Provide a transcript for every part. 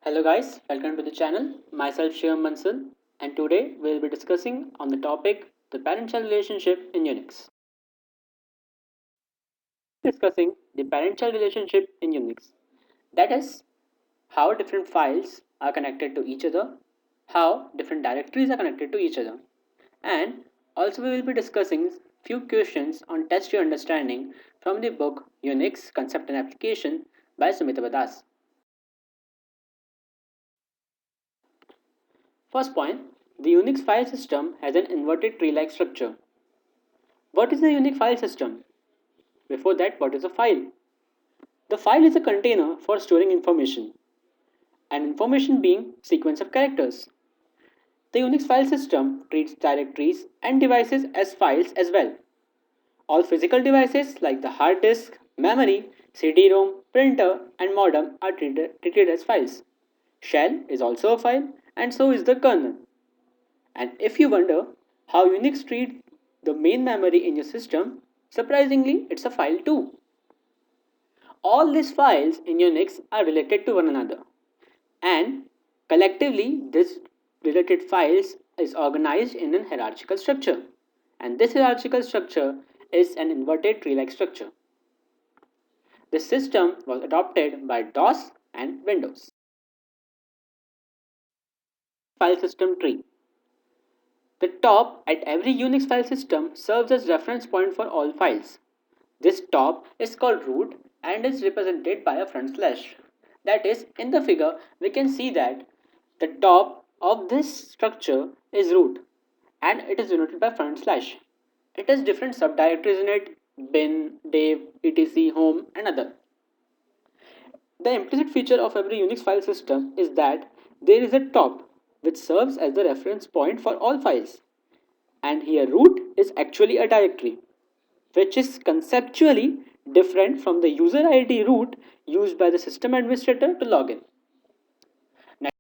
Hello guys, welcome to the channel. Myself Shivam Mansal, and today we will be discussing on the topic the parent-child relationship in Unix. Discussing the parent-child relationship in Unix. That is how different files are connected to each other, how different directories are connected to each other, and also we will be discussing few questions on test your understanding from the book Unix Concept and Application by Sumita Das. First point, the Unix file system has an inverted tree-like structure. What is the UNIX file system? Before that, what is a file? The file is a container for storing information, and information being sequence of characters. The Unix file system treats directories and devices as files as well. All physical devices like the hard disk, memory, CD-ROM, printer, and modem are treated as files. Shell is also a file, and so is the kernel. And if you wonder how Unix treats the main memory in your system, surprisingly, it's a file too. All these files in Unix are related to one another, and collectively, this related files is organized in a hierarchical structure. And this hierarchical structure is an inverted tree-like structure. This system was adopted by DOS and Windows. File system tree. The top at every Unix file system serves as reference point for all files. This top is called root and is represented by a front slash. That is, in the figure, we can see that the top of this structure is root and it is denoted by front slash. It has different subdirectories in it: bin, dev, etc, home, and other. The implicit feature of every Unix file system is that there is a top which serves as the reference point for all files. And here root is actually a directory which is conceptually different from the user ID root used by the system administrator to log in. Now,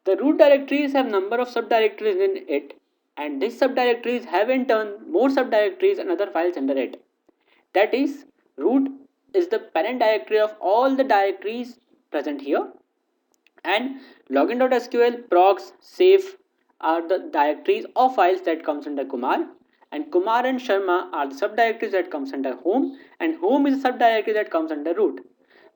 the root directories have number of subdirectories in it, and these subdirectories have in turn more subdirectories and other files under it. That is, root is the parent directory of all the directories present here, and login.sql, procs, safe are the directories or files that comes under Kumar, and Kumar and Sharma are the subdirectories that comes under home, and home is a subdirectory that comes under root.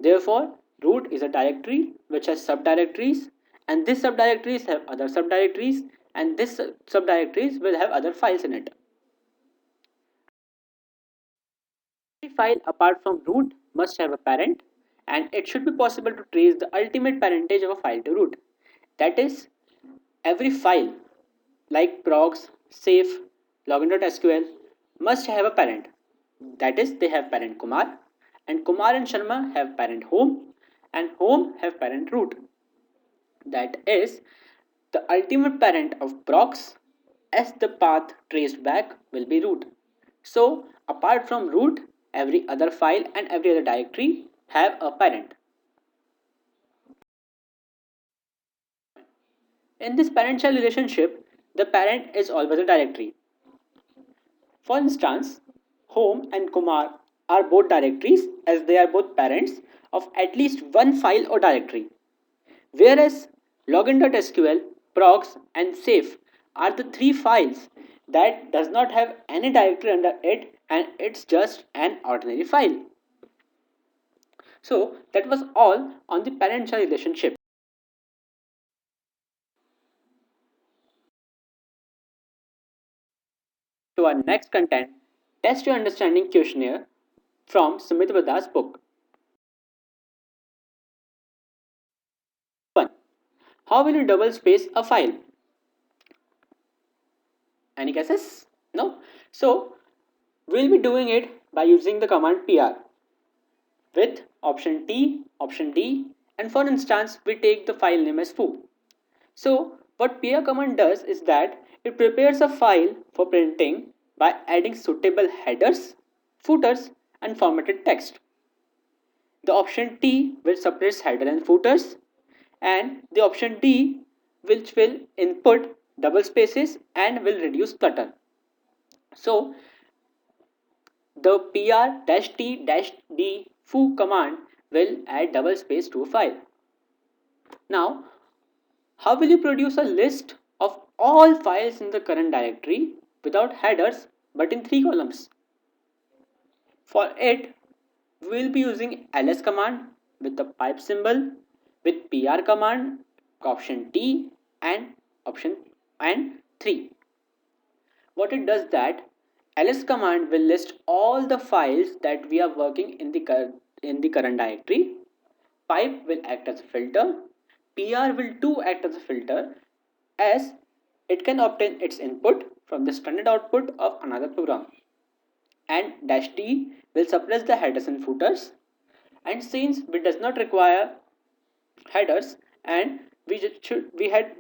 Therefore, root is a directory which has subdirectories, and these subdirectories have other subdirectories, and this subdirectories will have other files in it. Every file apart from root must have a parent, and it should be possible to trace the ultimate parentage of a file to root. That is, every file like procs, safe, login.sql must have a parent. That is, they have parent Kumar, and Kumar and Sharma have parent home, and home have parent root. That is, the ultimate parent of procs as the path traced back will be root. So, apart from root, every other file and every other directory have a parent. In this parent-child relationship, the parent is always a directory. For instance, home and Kumar are both directories as they are both parents of at least one file or directory. Whereas login.sql, procs and safe are the three files that does not have any directory under it, and it's just an ordinary file. So that was all on the parent-child relationship. To our next content, test your understanding questionnaire from Sumit Bada's book. 1. How will you double space a file? Any guesses? No? So, we'll be doing it by using the command pr with option T, option D, and for instance, we take the file name as foo. So, what pr command does is that it prepares a file for printing by adding suitable headers, footers, and formatted text. The option T will suppress header and footers, and the option D which will input double spaces and will reduce clutter. So the pr-t-d foo command will add double space to a file. Now, how will you produce a list of all files in the current directory without headers but in three columns? For it, we will be using ls command with the pipe symbol, with pr command, option T and option and 3. What it does that ls command will list all the files that we are working in the current directory. Pipe will act as a filter. PR will too act as a filter, as it can obtain its input from the standard output of another program. And dash T will suppress the headers and footers. And since it does not require headers and we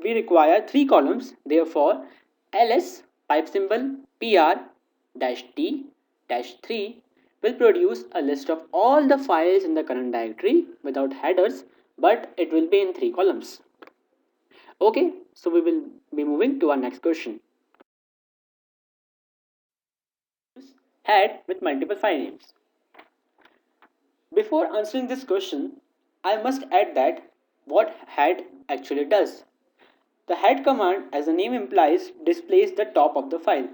require three columns, therefore ls pipe symbol pr dash t dash 3 will produce a list of all the files in the current directory without headers, but it will be in three columns. Okay, so we will be moving to our next question. Head with multiple file names. Before answering this question, I must add that what head actually does. The head command, as the name implies, displays the top of the file.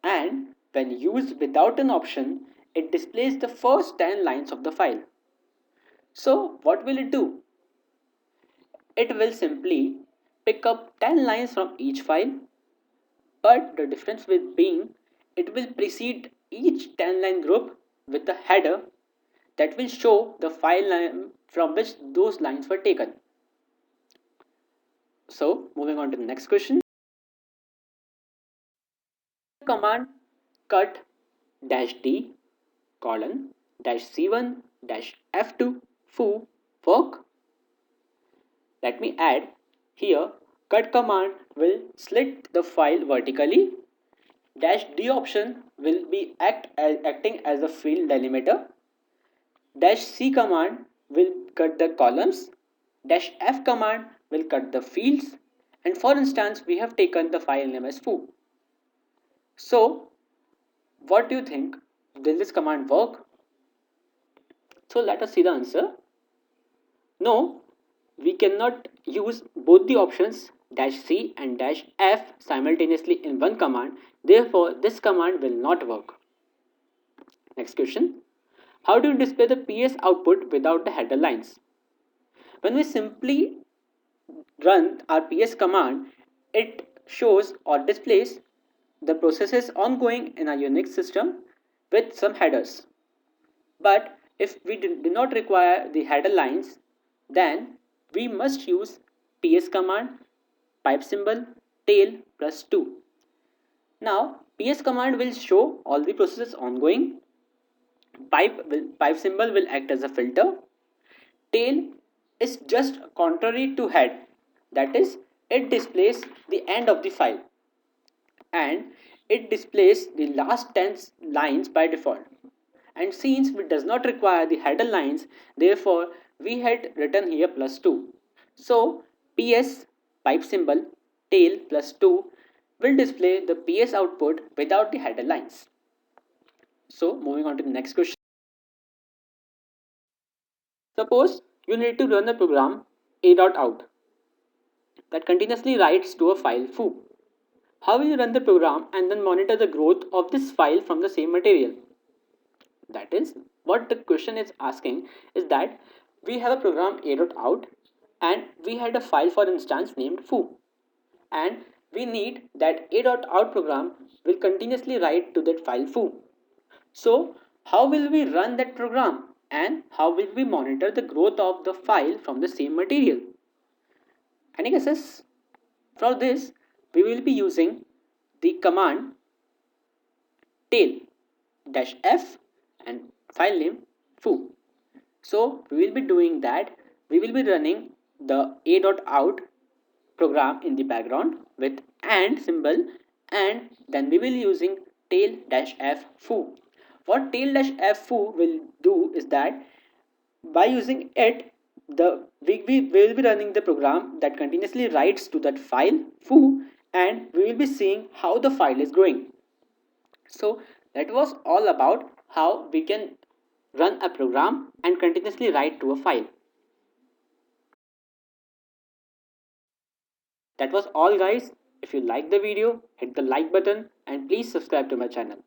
And when used without an option, it displays the first 10 lines of the file. So, what will it do? It will simply pick up 10 lines from each file, but the difference with being it will precede each 10 line group with a header that will show the file name from which those lines were taken. So, moving on to the next question. Command cut dash d colon dash c1 dash f2 foo work. Let me add here, cut command will slit the file vertically. Dash d option will be acting as a field delimiter. Dash c command will cut the columns. Dash f command will cut the fields. And for instance, we have taken the file name as foo. So, what do you think? Will this command work? So let us see the answer. No, we cannot use both the options dash C and dash F simultaneously in one command. Therefore, this command will not work. Next question. How do you display the PS output without the header lines? When we simply run our PS command, it shows or displays the processes ongoing in a Unix system with some headers. But if we do not require the header lines, then we must use ps command pipe symbol tail plus 2. Now ps command will show all the processes ongoing. Pipe symbol will act as a filter. Tail is just contrary to head, that is, it displays the end of the file and it displays the last 10 lines by default. And since it does not require the header lines, therefore we had written here plus 2. So ps pipe symbol tail plus 2 will display the ps output without the header lines. So moving on to the next question. Suppose you need to run a program a.out that continuously writes to a file foo. How will you run the program and then monitor the growth of this file from the same material? That is, what the question is asking is that we have a program a.out and we had a file for instance named foo, and we need that a.out program will continuously write to that file foo. So how will we run that program and how will we monitor the growth of the file from the same material? Any guesses? For this we will be using the command tail dash f and file name foo. So we will be doing that. We will be running the a.out program in the background with and symbol, and then we will using tail dash f foo. What tail dash f foo will do is that by using it, we will be running the program that continuously writes to that file foo, and we will be seeing how the file is growing. So that was all about how we can run a program and continuously write to a file. That was all, guys. If you liked the video, hit the like button and please subscribe to my channel.